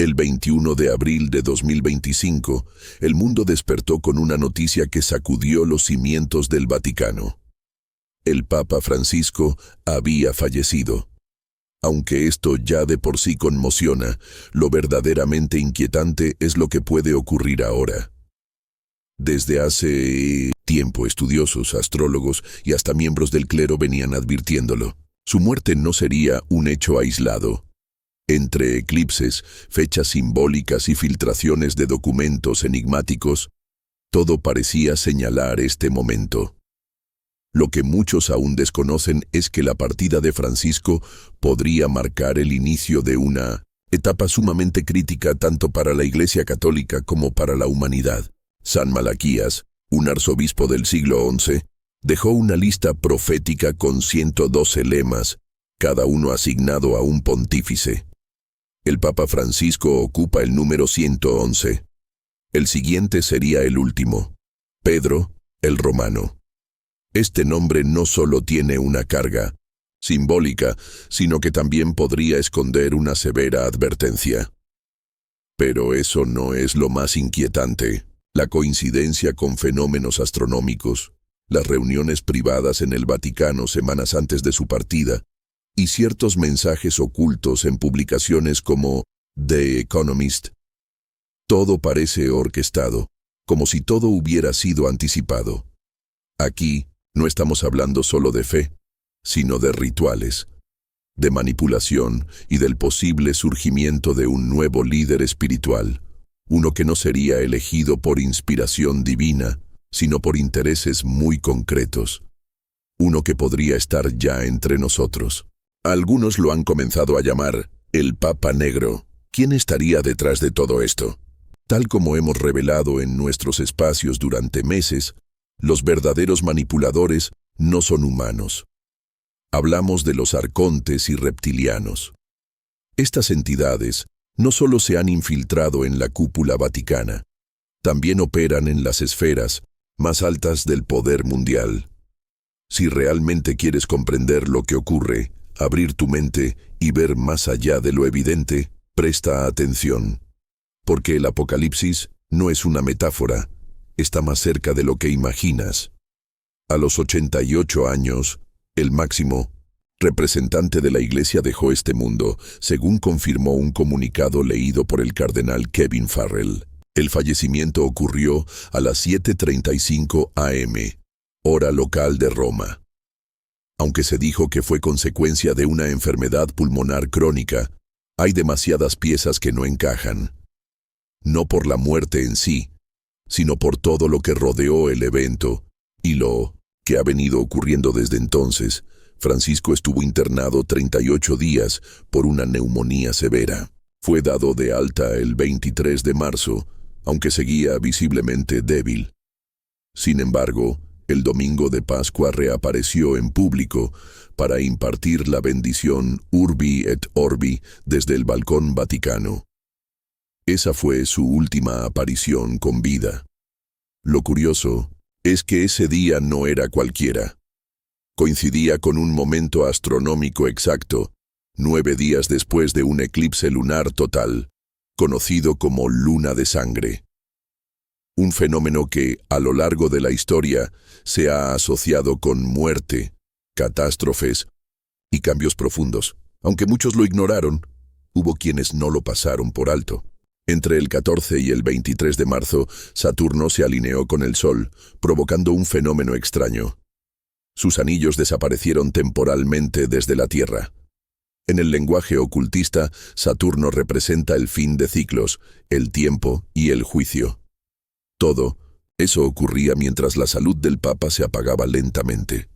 El 21 de abril de 2025, el mundo despertó con una noticia que sacudió los cimientos del Vaticano. El Papa Francisco había fallecido. Aunque esto ya de por sí conmociona, lo verdaderamente inquietante es lo que puede ocurrir ahora. Desde hace tiempo, estudiosos, astrólogos y hasta miembros del clero venían advirtiéndolo. Su muerte no sería un hecho aislado. Entre eclipses, fechas simbólicas y filtraciones de documentos enigmáticos, todo parecía señalar este momento. Lo que muchos aún desconocen es que la partida de Francisco podría marcar el inicio de una etapa sumamente crítica tanto para la Iglesia Católica como para la humanidad. San Malaquías, un arzobispo del siglo XI, dejó una lista profética con 112 lemas, cada uno asignado a un pontífice. El Papa Francisco ocupa el número 111. El siguiente sería el último, Pedro el Romano. Este nombre no solo tiene una carga simbólica, sino que también podría esconder una severa advertencia. Pero eso no es lo más inquietante. La coincidencia con fenómenos astronómicos, las reuniones privadas en el Vaticano semanas antes de su partida, y ciertos mensajes ocultos en publicaciones como The Economist. Todo parece orquestado, como si todo hubiera sido anticipado. Aquí no estamos hablando solo de fe, sino de rituales, de manipulación y del posible surgimiento de un nuevo líder espiritual, uno que no sería elegido por inspiración divina, sino por intereses muy concretos, uno que podría estar ya entre nosotros. Algunos lo han comenzado a llamar el Papa Negro. ¿Quién estaría detrás de todo esto? Tal como hemos revelado en nuestros espacios durante meses, los verdaderos manipuladores no son humanos. Hablamos de los arcontes y reptilianos. Estas entidades no solo se han infiltrado en la cúpula vaticana, también operan en las esferas más altas del poder mundial. Si realmente quieres comprender lo que ocurre, abrir tu mente y ver más allá de lo evidente, presta atención. Porque el Apocalipsis no es una metáfora, está más cerca de lo que imaginas. A los 88 años, el máximo representante de la Iglesia dejó este mundo, según confirmó un comunicado leído por el cardenal Kevin Farrell. El fallecimiento ocurrió a las 7:35 am, hora local de Roma. Aunque se dijo que fue consecuencia de una enfermedad pulmonar crónica, hay demasiadas piezas que no encajan. No por la muerte en sí, sino por todo lo que rodeó el evento y lo que ha venido ocurriendo desde entonces. Francisco estuvo internado 38 días por una neumonía severa. Fue dado de alta el 23 de marzo, aunque seguía visiblemente débil. Sin embargo, el domingo de Pascua reapareció en público para impartir la bendición Urbi et Orbi desde el balcón vaticano. Esa fue su última aparición con vida. Lo curioso es que ese día no era cualquiera. Coincidía con un momento astronómico exacto, 9 días después de un eclipse lunar total, conocido como luna de sangre. Un fenómeno que, a lo largo de la historia, se ha asociado con muerte, catástrofes y cambios profundos. Aunque muchos lo ignoraron, hubo quienes no lo pasaron por alto. Entre el 14 y el 23 de marzo, Saturno se alineó con el Sol, provocando un fenómeno extraño. Sus anillos desaparecieron temporalmente desde la Tierra. En el lenguaje ocultista, Saturno representa el fin de ciclos, el tiempo y el juicio. Todo eso ocurría mientras la salud del Papa se apagaba lentamente.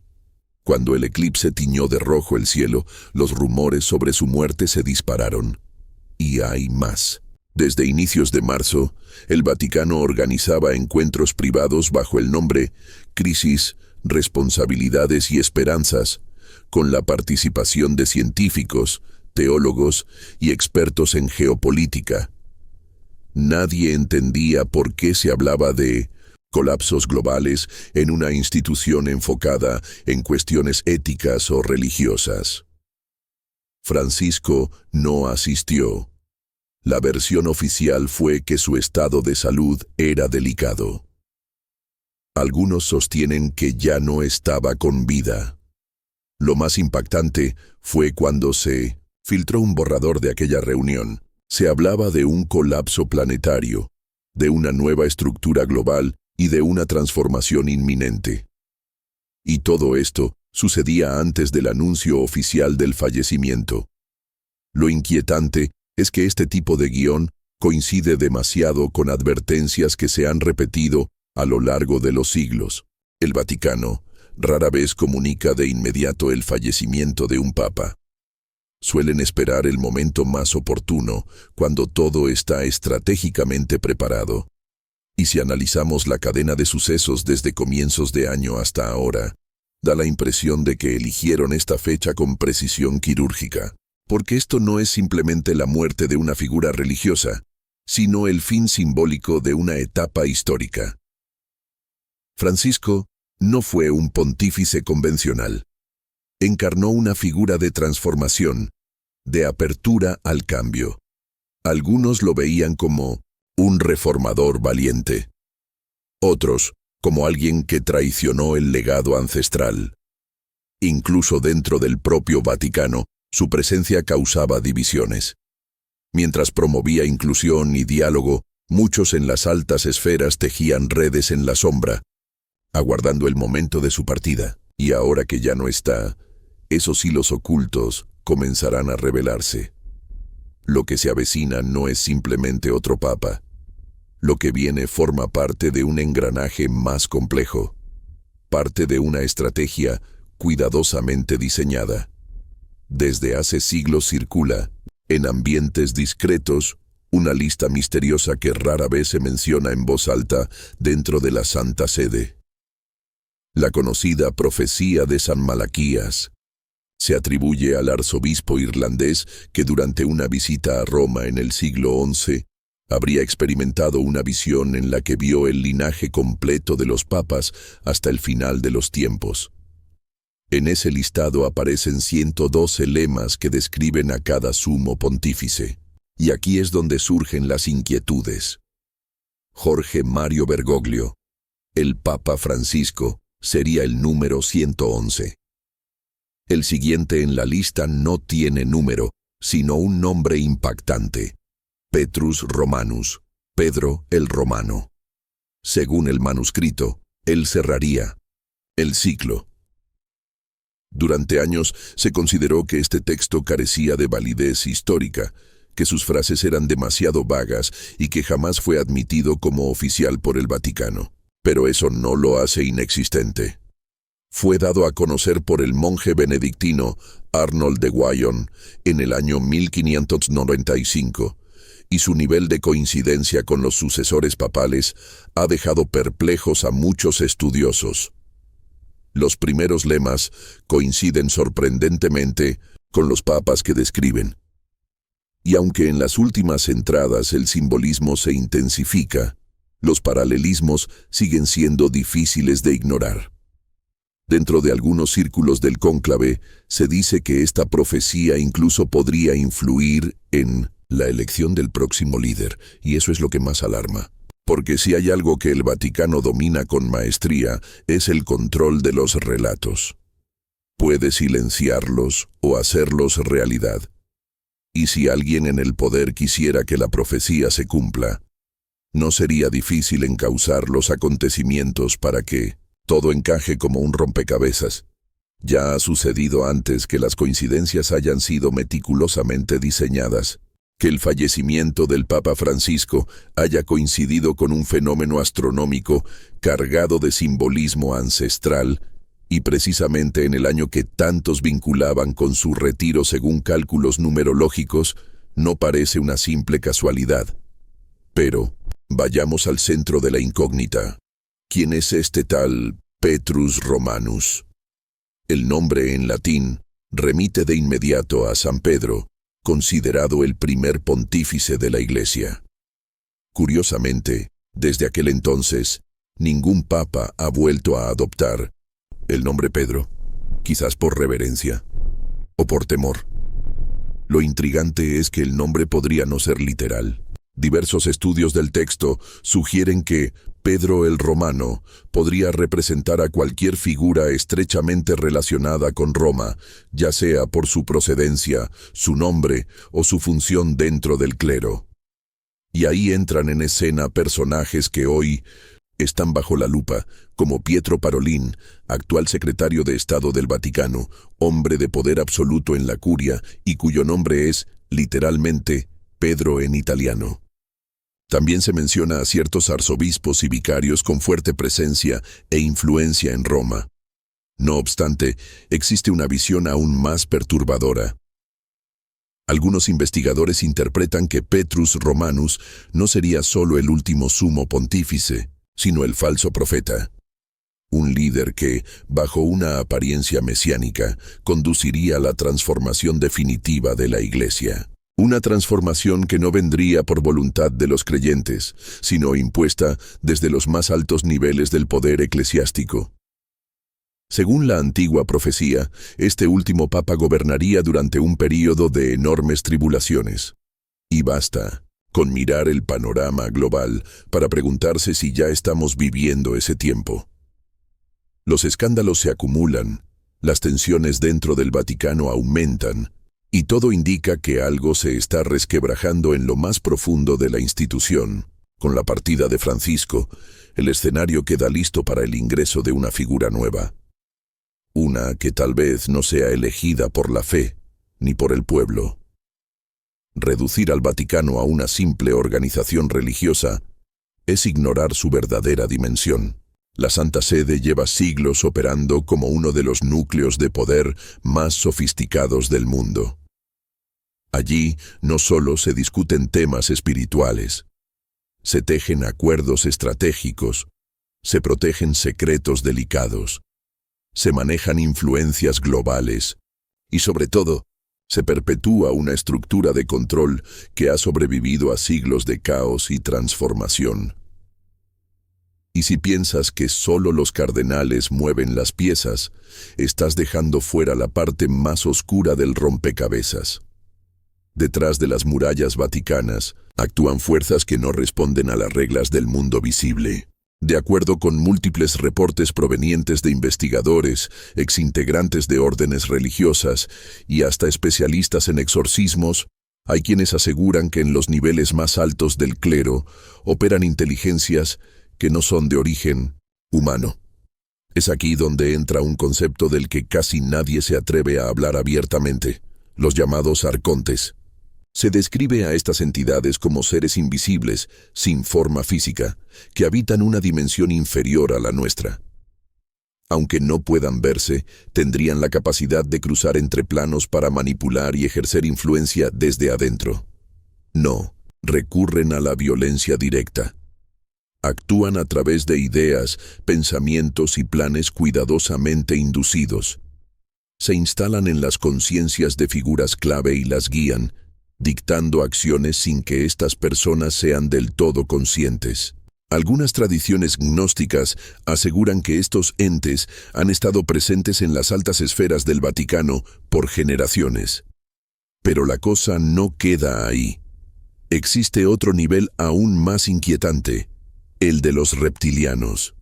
Cuando el eclipse tiñó de rojo el cielo, los rumores sobre su muerte se dispararon. Y hay más. Desde inicios de marzo, el Vaticano organizaba encuentros privados bajo el nombre Crisis, Responsabilidades y Esperanzas, con la participación de científicos, teólogos y expertos en geopolítica. Nadie entendía por qué se hablaba de colapsos globales en una institución enfocada en cuestiones éticas o religiosas. Francisco no asistió. La versión oficial fue que su estado de salud era delicado. Algunos sostienen que ya no estaba con vida. Lo más impactante fue cuando se filtró un borrador de aquella reunión. Se hablaba de un colapso planetario, de una nueva estructura global y de una transformación inminente. Y todo esto sucedía antes del anuncio oficial del fallecimiento. Lo inquietante es que este tipo de guión coincide demasiado con advertencias que se han repetido a lo largo de los siglos. El Vaticano rara vez comunica de inmediato el fallecimiento de un papa. Suelen esperar el momento más oportuno, cuando todo está estratégicamente preparado. Y si analizamos la cadena de sucesos desde comienzos de año hasta ahora, da la impresión de que eligieron esta fecha con precisión quirúrgica. Porque esto no es simplemente la muerte de una figura religiosa, sino el fin simbólico de una etapa histórica. Francisco no fue un pontífice convencional. Encarnó una figura de transformación, de apertura al cambio. Algunos lo veían como un reformador valiente. Otros, como alguien que traicionó el legado ancestral. Incluso dentro del propio Vaticano, su presencia causaba divisiones. Mientras promovía inclusión y diálogo, muchos en las altas esferas tejían redes en la sombra, aguardando el momento de su partida. Y ahora que ya no está, esos hilos ocultos comenzarán a revelarse. Lo que se avecina no es simplemente otro papa. Lo que viene forma parte de un engranaje más complejo, parte de una estrategia cuidadosamente diseñada. Desde hace siglos circula, en ambientes discretos, una lista misteriosa que rara vez se menciona en voz alta dentro de la Santa Sede. La conocida profecía de San Malaquías se atribuye al arzobispo irlandés que durante una visita a Roma en el siglo XI habría experimentado una visión en la que vio el linaje completo de los papas hasta el final de los tiempos. En ese listado aparecen 112 lemas que describen a cada sumo pontífice. Y aquí es donde surgen las inquietudes. Jorge Mario Bergoglio, el Papa Francisco, sería el número 111. El siguiente en la lista no tiene número, sino un nombre impactante: Petrus Romanus, Pedro el Romano. Según el manuscrito, él cerraría el ciclo. Durante años se consideró que este texto carecía de validez histórica, que sus frases eran demasiado vagas y que jamás fue admitido como oficial por el Vaticano. Pero eso no lo hace inexistente. Fue dado a conocer por el monje benedictino Arnold de Wyon en el año 1595, y su nivel de coincidencia con los sucesores papales ha dejado perplejos a muchos estudiosos. Los primeros lemas coinciden sorprendentemente con los papas que describen. Y aunque en las últimas entradas el simbolismo se intensifica, los paralelismos siguen siendo difíciles de ignorar. Dentro de algunos círculos del cónclave se dice que esta profecía incluso podría influir en la elección del próximo líder, y eso es lo que más alarma. Porque si hay algo que el Vaticano domina con maestría, es el control de los relatos. Puede silenciarlos o hacerlos realidad. Y si alguien en el poder quisiera que la profecía se cumpla, no sería difícil encauzar los acontecimientos para que todo encaje como un rompecabezas. Ya ha sucedido antes que las coincidencias hayan sido meticulosamente diseñadas, que el fallecimiento del Papa Francisco haya coincidido con un fenómeno astronómico cargado de simbolismo ancestral, y precisamente en el año que tantos vinculaban con su retiro según cálculos numerológicos, no parece una simple casualidad. Pero vayamos al centro de la incógnita. ¿Quién es este tal Petrus Romanus? El nombre en latín remite de inmediato a San Pedro, considerado el primer pontífice de la Iglesia. Curiosamente, desde aquel entonces, ningún papa ha vuelto a adoptar el nombre Pedro, quizás por reverencia o por temor. Lo intrigante es que el nombre podría no ser literal. Diversos estudios del texto sugieren que Pedro el Romano podría representar a cualquier figura estrechamente relacionada con Roma, ya sea por su procedencia, su nombre o su función dentro del clero. Y ahí entran en escena personajes que hoy están bajo la lupa, como Pietro Parolin, actual secretario de Estado del Vaticano, hombre de poder absoluto en la curia y cuyo nombre es, literalmente, Pedro en italiano. También se menciona a ciertos arzobispos y vicarios con fuerte presencia e influencia en Roma. No obstante, existe una visión aún más perturbadora. Algunos investigadores interpretan que Petrus Romanus no sería solo el último sumo pontífice, sino el falso profeta. Un líder que, bajo una apariencia mesiánica, conduciría a la transformación definitiva de la Iglesia. Una transformación que no vendría por voluntad de los creyentes, sino impuesta desde los más altos niveles del poder eclesiástico. Según la antigua profecía, este último papa gobernaría durante un período de enormes tribulaciones. Y basta con mirar el panorama global para preguntarse si ya estamos viviendo ese tiempo. Los escándalos se acumulan, las tensiones dentro del Vaticano aumentan, y todo indica que algo se está resquebrajando en lo más profundo de la institución. Con la partida de Francisco, el escenario queda listo para el ingreso de una figura nueva. Una que tal vez no sea elegida por la fe, ni por el pueblo. Reducir al Vaticano a una simple organización religiosa es ignorar su verdadera dimensión. La Santa Sede lleva siglos operando como uno de los núcleos de poder más sofisticados del mundo. Allí no solo se discuten temas espirituales, se tejen acuerdos estratégicos, se protegen secretos delicados, se manejan influencias globales y, sobre todo, se perpetúa una estructura de control que ha sobrevivido a siglos de caos y transformación. Y si piensas que solo los cardenales mueven las piezas, estás dejando fuera la parte más oscura del rompecabezas. Detrás de las murallas vaticanas, actúan fuerzas que no responden a las reglas del mundo visible. De acuerdo con múltiples reportes provenientes de investigadores, exintegrantes de órdenes religiosas y hasta especialistas en exorcismos, hay quienes aseguran que en los niveles más altos del clero operan inteligencias que no son de origen humano. Es aquí donde entra un concepto del que casi nadie se atreve a hablar abiertamente, los llamados arcontes. Se describe a estas entidades como seres invisibles, sin forma física, que habitan una dimensión inferior a la nuestra. Aunque no puedan verse, tendrían la capacidad de cruzar entre planos para manipular y ejercer influencia desde adentro. No, recurren a la violencia directa. Actúan a través de ideas, pensamientos y planes cuidadosamente inducidos. Se instalan en las conciencias de figuras clave y las guían, dictando acciones sin que estas personas sean del todo conscientes. Algunas tradiciones gnósticas aseguran que estos entes han estado presentes en las altas esferas del Vaticano por generaciones. Pero la cosa no queda ahí. Existe otro nivel aún más inquietante, el de los reptilianos.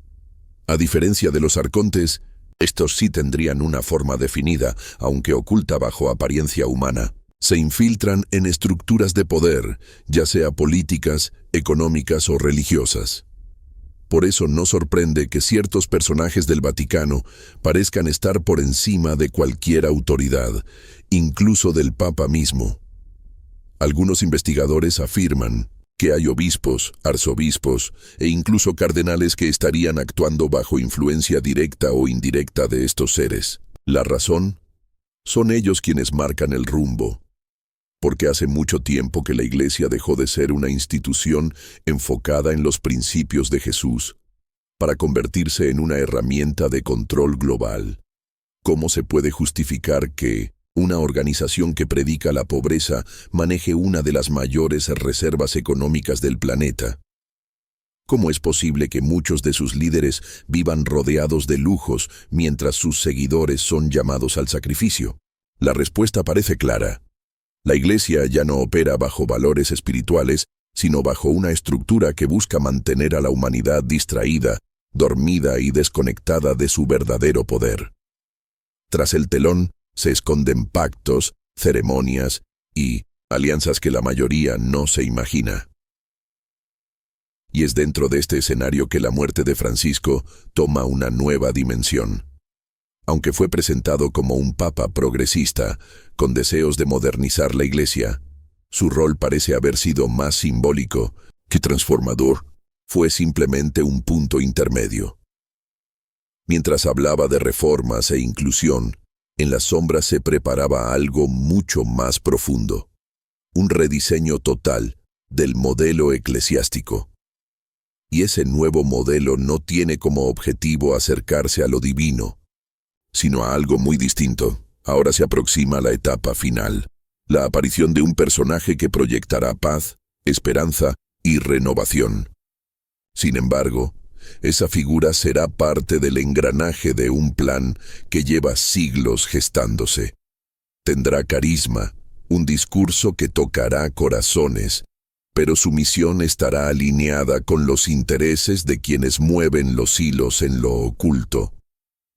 A diferencia de los arcontes, estos sí tendrían una forma definida, aunque oculta bajo apariencia humana. Se infiltran en estructuras de poder, ya sea políticas, económicas o religiosas. Por eso no sorprende que ciertos personajes del Vaticano parezcan estar por encima de cualquier autoridad, incluso del Papa mismo. Algunos investigadores afirman que hay obispos, arzobispos e incluso cardenales que estarían actuando bajo influencia directa o indirecta de estos seres. ¿La razón? Son ellos quienes marcan el rumbo. Porque hace mucho tiempo que la Iglesia dejó de ser una institución enfocada en los principios de Jesús, para convertirse en una herramienta de control global. ¿Cómo se puede justificar que una organización que predica la pobreza maneje una de las mayores reservas económicas del planeta? ¿Cómo es posible que muchos de sus líderes vivan rodeados de lujos mientras sus seguidores son llamados al sacrificio? La respuesta parece clara. La Iglesia ya no opera bajo valores espirituales, sino bajo una estructura que busca mantener a la humanidad distraída, dormida y desconectada de su verdadero poder. Tras el telón se esconden pactos, ceremonias y alianzas que la mayoría no se imagina. Y es dentro de este escenario que la muerte de Francisco toma una nueva dimensión. Aunque fue presentado como un papa progresista, con deseos de modernizar la Iglesia, su rol parece haber sido más simbólico que transformador. Fue simplemente un punto intermedio. Mientras hablaba de reformas e inclusión, en las sombras se preparaba algo mucho más profundo. Un rediseño total del modelo eclesiástico. Y ese nuevo modelo no tiene como objetivo acercarse a lo divino, sino a algo muy distinto. Ahora se aproxima la etapa final, la aparición de un personaje que proyectará paz, esperanza y renovación. Sin embargo, esa figura será parte del engranaje de un plan que lleva siglos gestándose. Tendrá carisma, un discurso que tocará corazones, pero su misión estará alineada con los intereses de quienes mueven los hilos en lo oculto.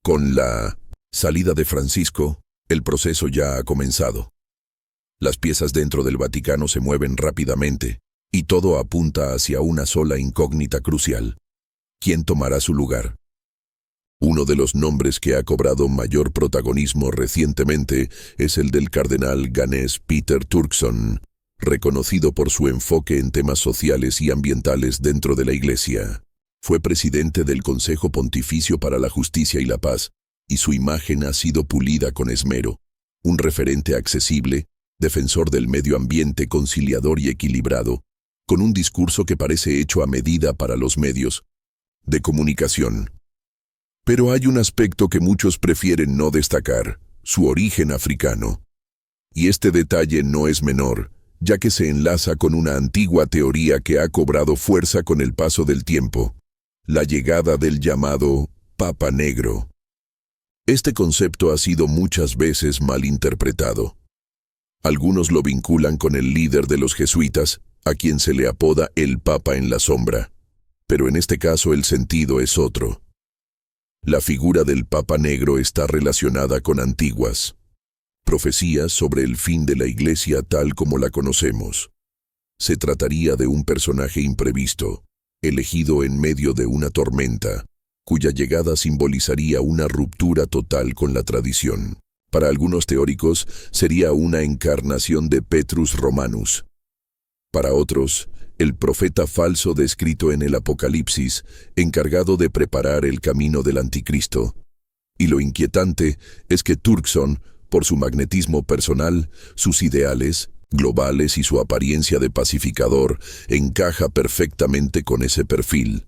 Con la salida de Francisco, el proceso ya ha comenzado. Las piezas dentro del Vaticano se mueven rápidamente, y todo apunta hacia una sola incógnita crucial. ¿Quién tomará su lugar? Uno de los nombres que ha cobrado mayor protagonismo recientemente es el del cardenal ganés Peter Turkson, reconocido por su enfoque en temas sociales y ambientales dentro de la Iglesia. Fue presidente del Consejo Pontificio para la Justicia y la Paz, y su imagen ha sido pulida con esmero. Un referente accesible, defensor del medio ambiente conciliador y equilibrado, con un discurso que parece hecho a medida para los medios de comunicación. Pero hay un aspecto que muchos prefieren no destacar, su origen africano. Y este detalle no es menor, ya que se enlaza con una antigua teoría que ha cobrado fuerza con el paso del tiempo, la llegada del llamado Papa Negro. Este concepto ha sido muchas veces malinterpretado. Algunos lo vinculan con el líder de los jesuitas, a quien se le apoda el Papa en la sombra. Pero en este caso el sentido es otro. La figura del Papa Negro está relacionada con antiguas profecías sobre el fin de la Iglesia tal como la conocemos. Se trataría de un personaje imprevisto, elegido en medio de una tormenta, cuya llegada simbolizaría una ruptura total con la tradición. Para algunos teóricos, sería una encarnación de Petrus Romanus. Para otros, el profeta falso descrito en el Apocalipsis, encargado de preparar el camino del Anticristo. Y lo inquietante es que Turkson, por su magnetismo personal, sus ideales globales y su apariencia de pacificador, encaja perfectamente con ese perfil.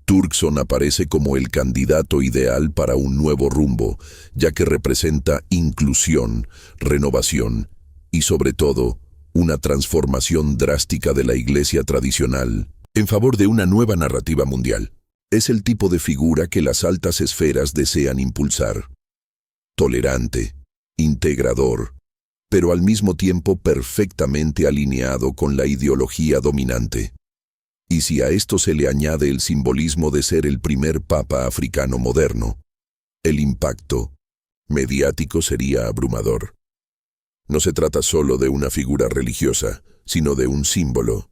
Turkson aparece como el candidato ideal para un nuevo rumbo, ya que representa inclusión, renovación y, sobre todo, una transformación drástica de la Iglesia tradicional en favor de una nueva narrativa mundial. Es el tipo de figura que las altas esferas desean impulsar. Tolerante, integrador, pero al mismo tiempo perfectamente alineado con la ideología dominante. Y si a esto se le añade el simbolismo de ser el primer papa africano moderno, el impacto mediático sería abrumador. No se trata solo de una figura religiosa, sino de un símbolo.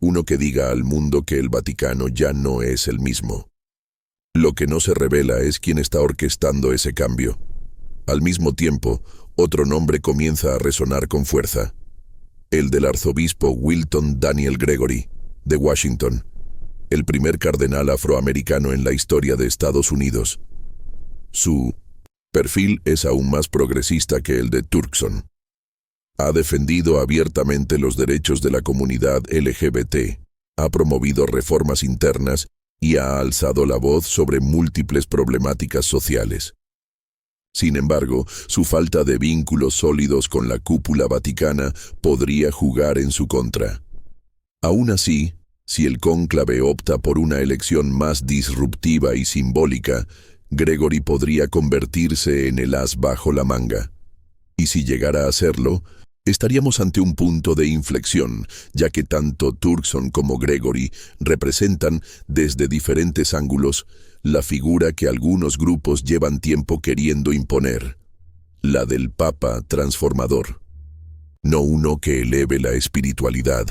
Uno que diga al mundo que el Vaticano ya no es el mismo. Lo que no se revela es quién está orquestando ese cambio. Al mismo tiempo, otro nombre comienza a resonar con fuerza. El del arzobispo Wilton Daniel Gregory, de Washington, el primer cardenal afroamericano en la historia de Estados Unidos. Su perfil es aún más progresista que el de Turkson. Ha defendido abiertamente los derechos de la comunidad LGBT, ha promovido reformas internas y ha alzado la voz sobre múltiples problemáticas sociales. Sin embargo, su falta de vínculos sólidos con la cúpula vaticana podría jugar en su contra. Aún así, si el cónclave opta por una elección más disruptiva y simbólica, Gregory podría convertirse en el as bajo la manga. Y si llegara a hacerlo, Estaríamos ante un punto de inflexión, ya que tanto Turkson como Gregory representan, desde diferentes ángulos, la figura que algunos grupos llevan tiempo queriendo imponer, la del Papa transformador. No uno que eleve la espiritualidad,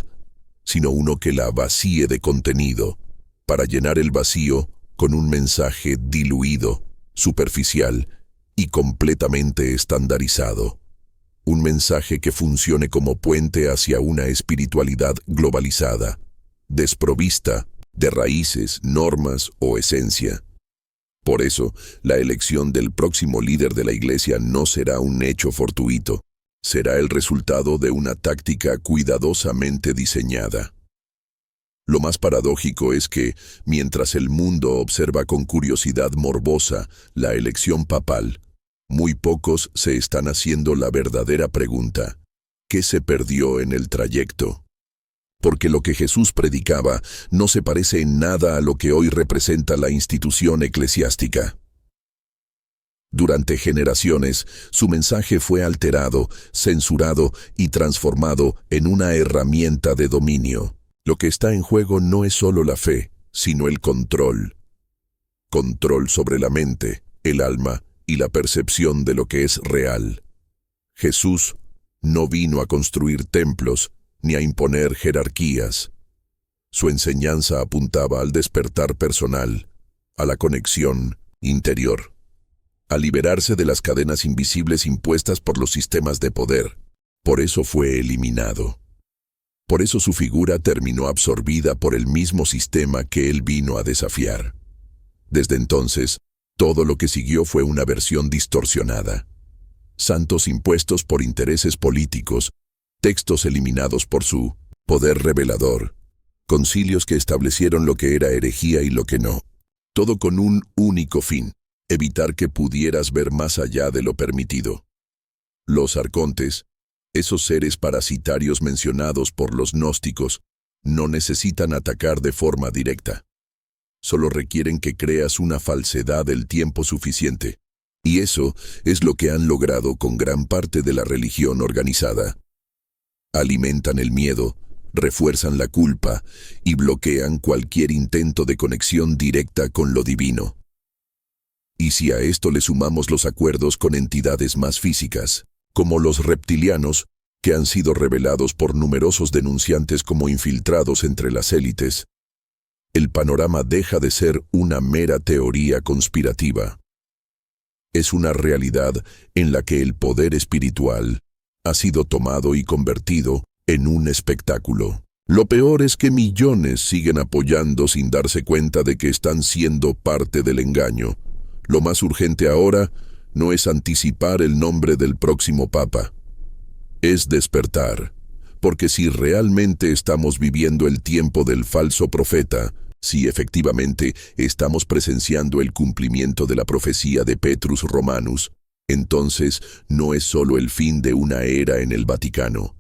sino uno que la vacíe de contenido, para llenar el vacío con un mensaje diluido, superficial y completamente estandarizado. Un mensaje que funcione como puente hacia una espiritualidad globalizada, desprovista de raíces, normas o esencia. Por eso, la elección del próximo líder de la Iglesia no será un hecho fortuito, será el resultado de una táctica cuidadosamente diseñada. Lo más paradójico es que, mientras el mundo observa con curiosidad morbosa la elección papal, muy pocos se están haciendo la verdadera pregunta: ¿qué se perdió en el trayecto? Porque lo que Jesús predicaba no se parece en nada a lo que hoy representa la institución eclesiástica. Durante generaciones, su mensaje fue alterado, censurado y transformado en una herramienta de dominio. Lo que está en juego no es solo la fe, sino el control. Control sobre la mente, el alma y la percepción de lo que es real. Jesús no vino a construir templos ni a imponer jerarquías. Su enseñanza apuntaba al despertar personal, a la conexión interior, a liberarse de las cadenas invisibles impuestas por los sistemas de poder. Por eso fue eliminado. Por eso su figura terminó absorbida por el mismo sistema que él vino a desafiar. Desde entonces, todo lo que siguió fue una versión distorsionada. Santos impuestos por intereses políticos, textos eliminados por su poder revelador, concilios que establecieron lo que era herejía y lo que no. Todo con un único fin: evitar que pudieras ver más allá de lo permitido. Los arcontes, esos seres parasitarios mencionados por los gnósticos, no necesitan atacar de forma directa. Solo requieren que creas una falsedad el tiempo suficiente. Y eso es lo que han logrado con gran parte de la religión organizada. Alimentan el miedo, refuerzan la culpa y bloquean cualquier intento de conexión directa con lo divino. Y si a esto le sumamos los acuerdos con entidades más físicas, como los reptilianos, que han sido revelados por numerosos denunciantes como infiltrados entre las élites, el panorama deja de ser una mera teoría conspirativa. Es una realidad en la que el poder espiritual ha sido tomado y convertido en un espectáculo. Lo peor es que millones siguen apoyando sin darse cuenta de que están siendo parte del engaño. Lo más urgente ahora no es anticipar el nombre del próximo papa. Es despertar, porque si realmente estamos viviendo el tiempo del falso profeta, si efectivamente estamos presenciando el cumplimiento de la profecía de Petrus Romanus, entonces no es solo el fin de una era en el Vaticano,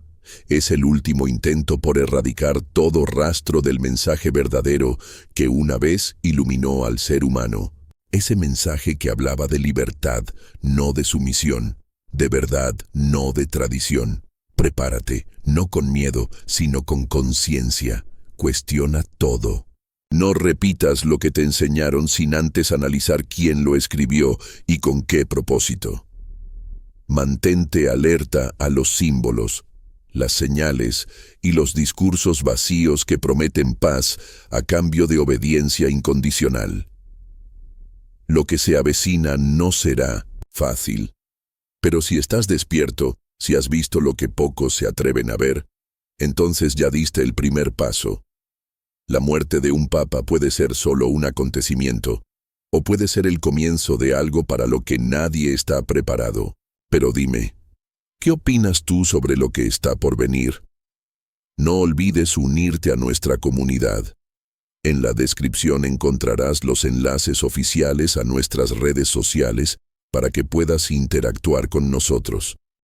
es el último intento por erradicar todo rastro del mensaje verdadero que una vez iluminó al ser humano. Ese mensaje que hablaba de libertad, no de sumisión, de verdad, no de tradición. Prepárate, no con miedo, sino con conciencia. Cuestiona todo. No repitas lo que te enseñaron sin antes analizar quién lo escribió y con qué propósito. Mantente alerta a los símbolos, las señales y los discursos vacíos que prometen paz a cambio de obediencia incondicional. Lo que se avecina no será fácil, pero si estás despierto, si has visto lo que pocos se atreven a ver, entonces ya diste el primer paso. La muerte de un papa puede ser solo un acontecimiento, o puede ser el comienzo de algo para lo que nadie está preparado. Pero dime, ¿qué opinas tú sobre lo que está por venir? No olvides unirte a nuestra comunidad. En la descripción encontrarás los enlaces oficiales a nuestras redes sociales para que puedas interactuar con nosotros.